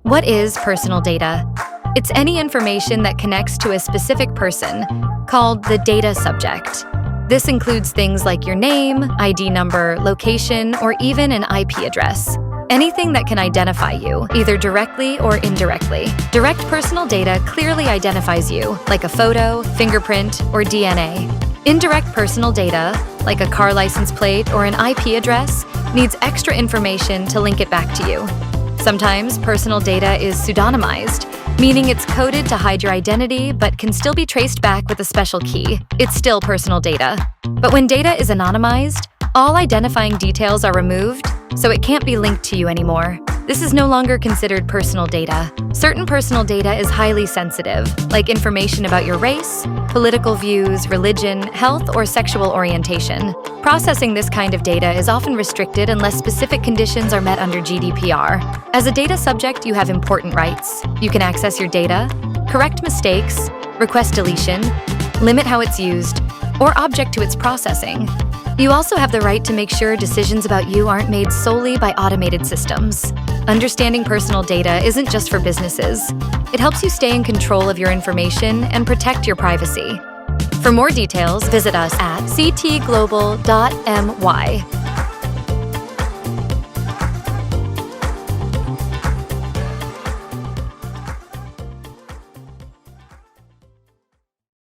What is personal data? It's any information that connects to a specific person, called the data subject. This includes things like your name, ID number, location, or even an IP address. Anything that can identify you, either directly or indirectly. Direct personal data clearly identifies you, like a photo, fingerprint, or DNA. Indirect personal data, like a car license plate or an IP address, needs extra information to link it back to you. Sometimes personal data is pseudonymized, meaning it's coded to hide your identity but can still be traced back with a special key. It's still personal data. But when data is anonymized, all identifying details are removed, so it can't be linked to you anymore. This is no longer considered personal data. Certain personal data is highly sensitive, like information about your race, political views, religion, health, or sexual orientation. Processing this kind of data is often restricted unless specific conditions are met under GDPR. As a data subject, you have important rights. You can access your data, correct mistakes, request deletion, limit how it's used, or object to its processing. You also have the right to make sure decisions about you aren't made solely by automated systems. Understanding personal data isn't just for businesses. It helps you stay in control of your information and protect your privacy. For more details, visit us at ctglobal.my.